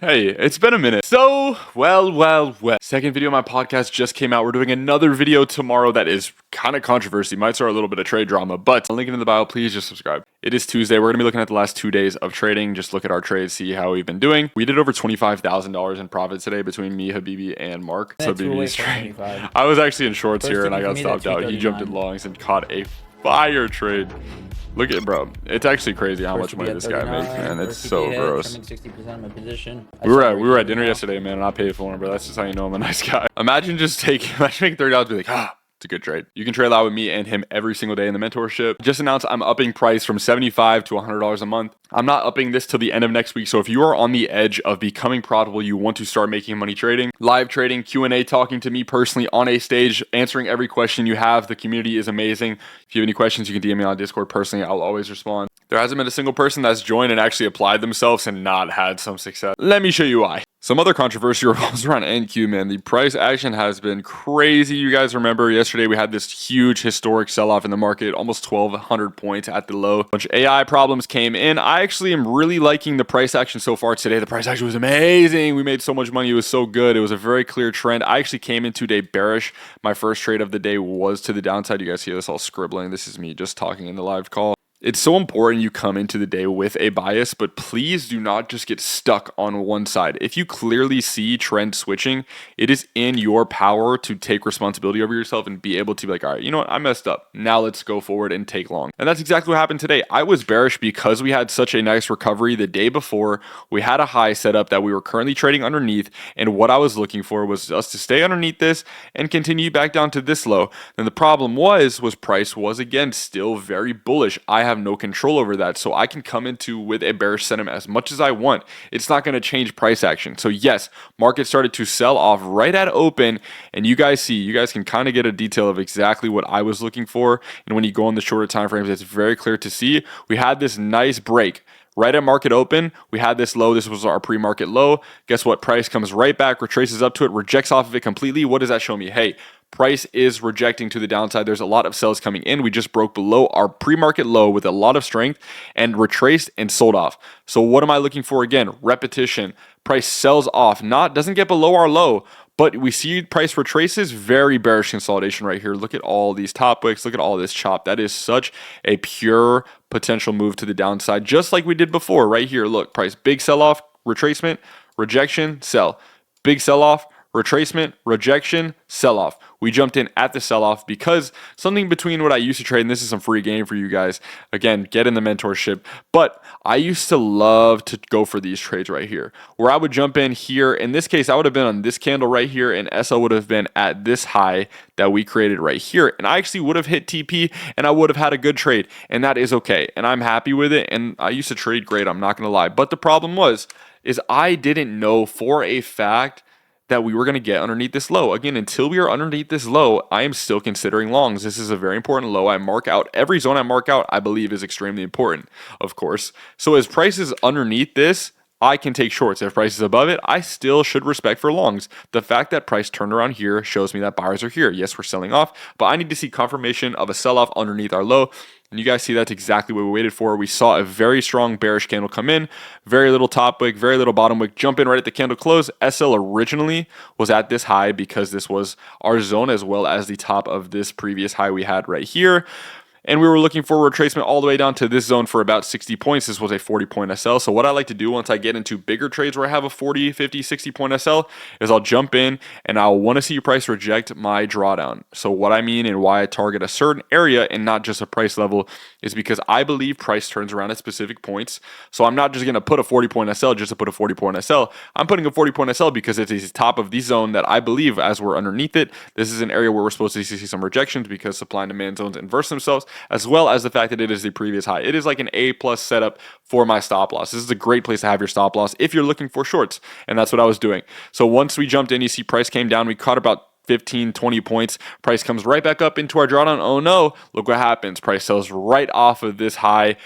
Hey, it's been a minute. So, well. Second video of my podcast just came out. We're doing another video tomorrow that is kind of controversy. Might start a little bit of trade drama, but I'll link it in the bio. Please just subscribe. It is Tuesday. We're going to be looking at the last 2 days of trading. Just look at our trades, see how we've been doing. We did over $25,000 in profit today between me, Habibi, and Mark. So BB's trade. I was actually in shorts here and I got stopped out. He jumped in longs and caught a fire trade. Look at it, bro. It's actually crazy how much money this guy makes, man. It's so gross. 60% of my position. We were at dinner yesterday, man, and I paid for him, bro. That's just how you know I'm a nice guy. Imagine making $30 and be like, it's a good trade. You can trade a lot with me and him every single day in the mentorship. Just announced I'm upping price from $75 to $100 a month. I'm not upping this till the end of next week. So if you are on the edge of becoming profitable, you want to start making money trading, live trading, Q&A, talking to me personally on a stage, answering every question you have. The community is amazing. If you have any questions, you can DM me on Discord personally. I'll always respond. There hasn't been a single person that's joined and actually applied themselves and not had some success. Let me show you why. Some other controversy revolves around NQ, man. The price action has been crazy. You guys remember yesterday we had this huge historic sell-off in the market, almost 1,200 points at the low. A bunch of AI problems came in. I actually am really liking the price action so far today. The price action was amazing. We made so much money. It was so good. It was a very clear trend. I actually came into day bearish. My first trade of the day was to the downside. You guys see this all scribbling. This is me just talking in the live call. It's so important you come into the day with a bias, but please do not just get stuck on one side. If you clearly see trend switching, it is in your power to take responsibility over yourself and be able to be like, all right, you know what? I messed up. Now let's go forward and take long. And that's exactly what happened today. I was bearish because we had such a nice recovery the day before. We had a high set up that we were currently trading underneath. And what I was looking for was us to stay underneath this and continue back down to this low. Then the problem was price was again still very bullish. I have no control over that, so I can come into with a bearish sentiment as much as I want. It's not going to change price action. So yes, market started to sell off right at open, and you guys can kind of get a detail of exactly what I was looking for. And when you go on the shorter time frames, it's very clear to see we had this nice break. Right at market open, we had this low. This was our pre-market low. Guess what? Price comes right back, retraces up to it, rejects off of it completely. What does that show me? Hey, price is rejecting to the downside. There's a lot of sells coming in. We just broke below our pre-market low with a lot of strength and retraced and sold off. So what am I looking for again? Repetition. Price sells off, doesn't get below our low, but we see price retraces. Very bearish consolidation right here. Look at all these top wicks. Look at all this chop. That is such a pure potential move to the downside, just like we did before right here. Look, price, big sell-off, retracement, rejection, sell. Big sell-off, retracement, rejection, sell-off. We jumped in at the sell-off because something between what I used to trade, and this is some free game for you guys. Again, get in the mentorship. But I used to love to go for these trades right here, where I would jump in here. In this case, I would have been on this candle right here, and SL would have been at this high that we created right here. And I actually would have hit TP, and I would have had a good trade. And that is okay. And I'm happy with it. And I used to trade great, I'm not going to lie. But the problem is I didn't know for a fact that we were going to get underneath this low. Again, until we are underneath this low, I am still considering longs. This is a very important low. I mark out every zone I mark out, I believe is extremely important, of course. So as price is underneath this, I can take shorts. If price is above it, I still should respect for longs. The fact that price turned around here shows me that buyers are here. Yes, we're selling off, but I need to see confirmation of a sell-off underneath our low. And you guys see that's exactly what we waited for. We saw a very strong bearish candle come in, very little top wick, very little bottom wick, jump in right at the candle close. SL originally was at this high because this was our zone as well as the top of this previous high we had right here. And we were looking for retracement all the way down to this zone for about 60 points. This was a 40-point SL. So what I like to do once I get into bigger trades where I have a 40, 50, 60-point SL is I'll jump in and I'll want to see price reject my drawdown. So what I mean and why I target a certain area and not just a price level is because I believe price turns around at specific points. So I'm not just going to put a 40-point SL just to put a 40-point SL. I'm putting a 40-point SL because it's the top of the zone that I believe as we're underneath it. This is an area where we're supposed to see some rejections because supply and demand zones inverse themselves, as well as the fact that it is the previous high. It is like an A+ setup for my stop loss. This is a great place to have your stop loss if you're looking for shorts, and that's what I was doing. So once we jumped in, you see price came down. We caught about 15, 20 points. Price comes right back up into our drawdown. Oh no, look what happens. Price sells right off of this high,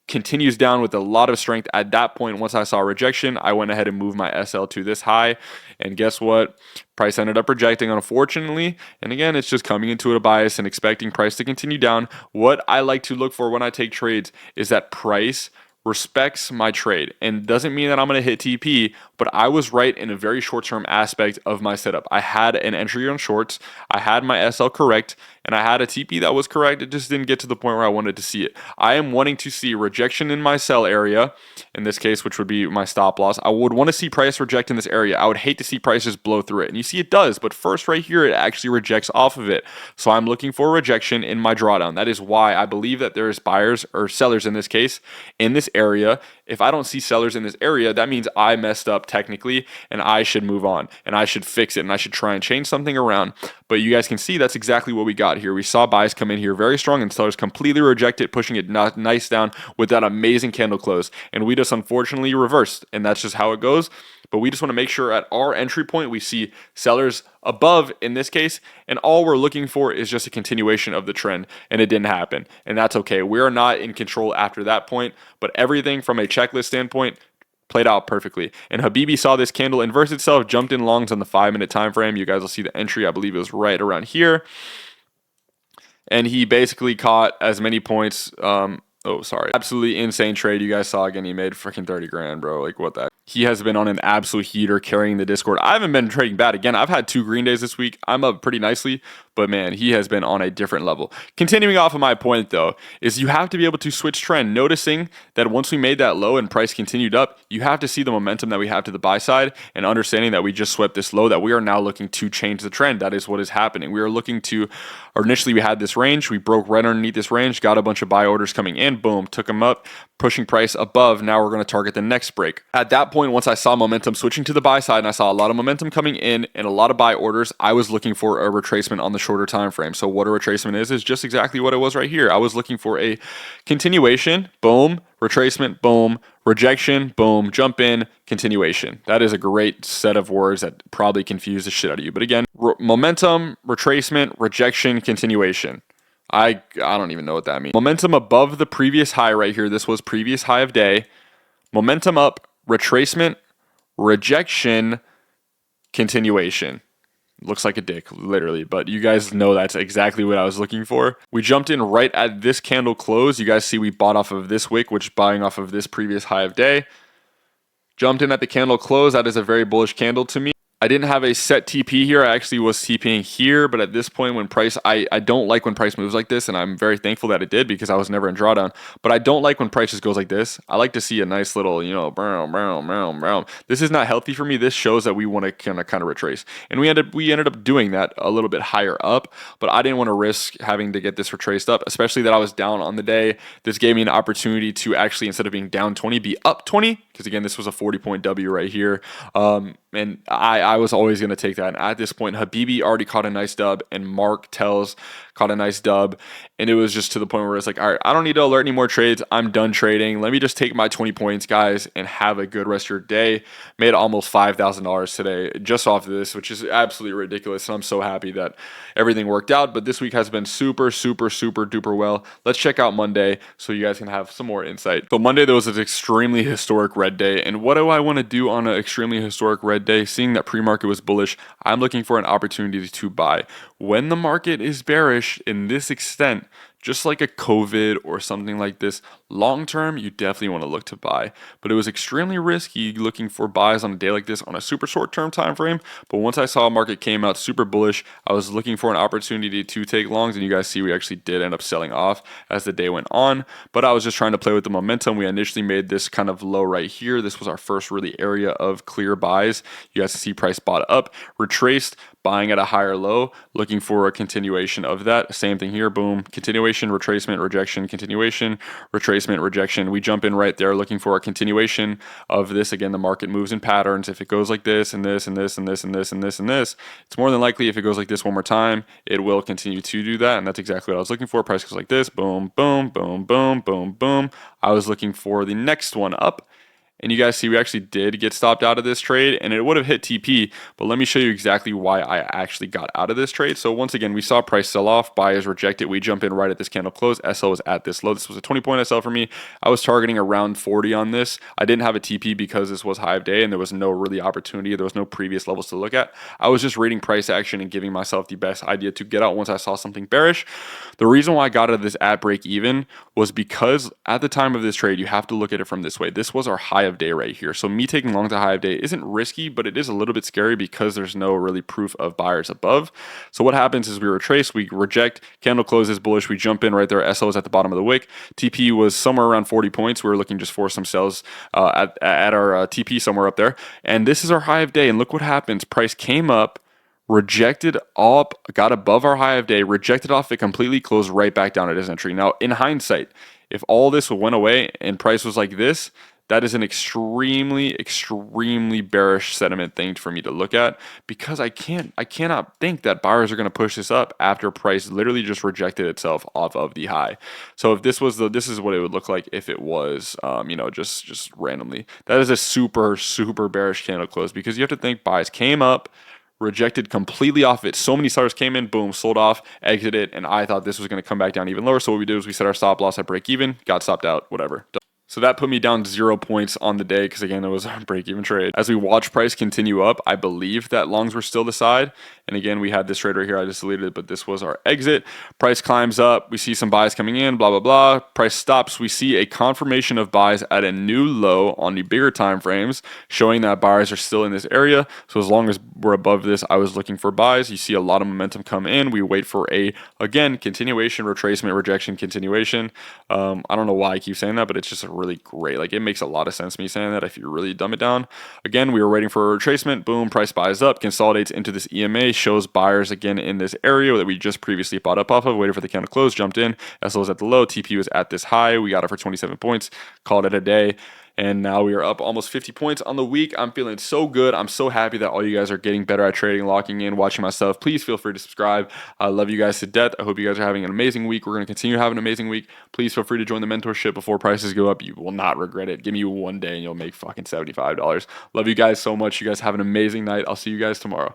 continues down with a lot of strength. At that point, once I saw rejection, I went ahead and moved my SL to this high. And guess what? Price ended up rejecting, unfortunately. And again, it's just coming into a bias and expecting price to continue down. What I like to look for when I take trades is that price respects my trade, and doesn't mean that I'm going to hit TP, but I was right in a very short-term aspect of my setup. I had an entry on shorts, I had my SL correct, and I had a TP that was correct. It just didn't get to the point where I wanted to see it. I am wanting to see rejection in my sell area, in this case, which would be my stop loss. I would want to see price reject in this area. I would hate to see prices blow through it. And you see it does, but first right here, it actually rejects off of it. So I'm looking for rejection in my drawdown. That is why I believe that there's buyers or sellers in this case in this area. If I don't see sellers in this area, that means I messed up technically and I should move on and I should fix it and I should try and change something around. But you guys can see that's exactly what we got here. We saw buys come in here very strong and sellers completely reject it, pushing it nice down with that amazing candle close. And we just unfortunately reversed, and that's just how it goes. But we just want to make sure at our entry point we see sellers above in this case, and all we're looking for is just a continuation of the trend, and it didn't happen, and that's okay. We're not in control after that point, but everything from a checklist standpoint played out perfectly. And Habibi saw this candle inverse itself, jumped in longs on the 5-minute time frame. You guys will see the entry, I believe it was right around here, and he basically caught as many points. Absolutely insane trade. You guys saw again, he made freaking 30 grand, bro. Like, what the? He has been on an absolute heater carrying the Discord. I haven't been trading bad. Again, I've had 2 green days this week. I'm up pretty nicely, but man, he has been on a different level. Continuing off of my point though, is you have to be able to switch trend. Noticing that once we made that low and price continued up, you have to see the momentum that we have to the buy side and understanding that we just swept this low, that we are now looking to change the trend. That is what is happening. We are looking to, or initially we had this range, we broke right underneath this range, got a bunch of buy orders coming in, boom, took them up, pushing price above. Now we're going to target the next break. At that point, once I saw momentum switching to the buy side and I saw a lot of momentum coming in and a lot of buy orders, I was looking for a retracement on the shorter time frame. So what a retracement is just exactly what it was right here. I was looking for a continuation, boom, retracement, boom, rejection, boom, jump in, continuation. That is a great set of words that probably confuse the shit out of you. But again, momentum, retracement, rejection, continuation. I don't even know what that means. Momentum above the previous high right here. This was previous high of day. Momentum up, retracement, rejection, continuation. Looks like a dick, literally, but you guys know that's exactly what I was looking for. We jumped in right at this candle close. You guys see we bought off of this wick, which buying off of this previous high of day. Jumped in at the candle close. That is a very bullish candle to me. I didn't have a set TP here. I actually was TPing here, but at this point when price, I don't like when price moves like this, and I'm very thankful that it did because I was never in drawdown, but I don't like when price just goes like this. I like to see a nice little, brown. This is not healthy for me. This shows that we want to kind of retrace, and we ended up doing that a little bit higher up, but I didn't want to risk having to get this retraced up, especially that I was down on the day. This gave me an opportunity to actually, instead of being down 20, be up 20, because again, this was a 40-point W right here, and I was always going to take that. And at this point, Habibi already caught a nice dub, and Mark Tells caught a nice dub. And it was just to the point where it's like, all right, I don't need to alert any more trades. I'm done trading. Let me just take my 20 points, guys, and have a good rest of your day. Made almost $5,000 today just off of this, which is absolutely ridiculous. And I'm so happy that everything worked out. But this week has been super, super, super duper well. Let's check out Monday so you guys can have some more insight. So Monday, there was an extremely historic red day. And what do I want to do on an extremely historic red day? Seeing that pre-market was bullish, I'm looking for an opportunity to buy. When the market is bearish in this extent, just like a COVID or something like this, long term, you definitely want to look to buy. But it was extremely risky looking for buys on a day like this on a super short term time frame. But once I saw a market came out super bullish, I was looking for an opportunity to take longs, and you guys see we actually did end up selling off as the day went on. But I was just trying to play with the momentum. We initially made this kind of low right here. This was our first really area of clear buys. You guys see price bought up, retraced, buying at a higher low, looking for a continuation of that. Same thing here, boom, continuation, retracement, rejection, continuation, retracement, rejection. We jump in right there looking for a continuation of this. Again, the market moves in patterns. If it goes like this and this and this and this and this and this and this, it's more than likely if it goes like this one more time, it will continue to do that. And that's exactly what I was looking for. Price goes like this, boom, boom, boom, boom, boom, boom. I was looking for the next one up, And you guys see we actually did get stopped out of this trade, and it would have hit TP, but let me show you exactly why I actually got out of this trade. So once again, we saw price sell off, buyers reject it. We jump in right at this candle close. SL was at this low. This was a 20-point SL for me. I was targeting around 40 on this. I didn't have a TP because this was high of day and there was no really opportunity. There was no previous levels to look at. I was just reading price action and giving myself the best idea to get out once I saw something bearish. The reason why I got out of this at break even was because at the time of this trade, you have to look at it from this way. This was our high of day right here. So me taking long to high of day isn't risky, but it is a little bit scary because there's no really proof of buyers above. So what happens is we retrace, we reject, candle closes bullish, we jump in right there. SL is at the bottom of the wick. TP was somewhere around 40 points. We were looking just for some sales at our TP somewhere up there. And this is our high of day. And look what happens. Price came up, rejected up, got above our high of day, rejected off it completely, closed right back down at his entry. Now, in hindsight, if all this went away and price was like this, that is an extremely bearish sentiment thing for me to look at, because I cannot think that buyers are going to push this up after price literally just rejected itself off of the high. So if this was this is what it would look like if it was, just randomly. That is a super bearish candle close, because you have to think buys came up, rejected completely off it. So many sellers came in, boom, sold off, exited, and I thought this was going to come back down even lower. So what we did was we set our stop loss at break even, got stopped out, whatever. So that put me down 0 points on the day because, again, it was a break-even trade. As we watch price continue up, I believe that longs were still the side. And again, we had this trade right here. I just deleted it, but this was our exit. Price climbs up. We see some buys coming in, blah, blah, blah. Price stops. We see a confirmation of buys at a new low on the bigger time frames, showing that buyers are still in this area. So as long as we're above this, I was looking for buys. You see a lot of momentum come in. We wait for again, continuation, retracement, rejection, continuation. I don't know why I keep saying that, but it's just a really great, it makes a lot of sense me saying that if you really dumb it down. Again, we were waiting for a retracement, boom, price buys up, consolidates into this EMA, shows buyers again in this area that we just previously bought up off of, waited for the candle to close, jumped in, SL was at the low, TP was at this high, we got it for 27 points, called it a day. And now we are up almost 50 points on the week. I'm feeling so good. I'm so happy that all you guys are getting better at trading, locking in, watching my stuff. Please feel free to subscribe. I love you guys to death. I hope you guys are having an amazing week. We're going to continue having an amazing week. Please feel free to join the mentorship before prices go up. You will not regret it. Give me one day and you'll make fucking $75. Love you guys so much. You guys have an amazing night. I'll see you guys tomorrow.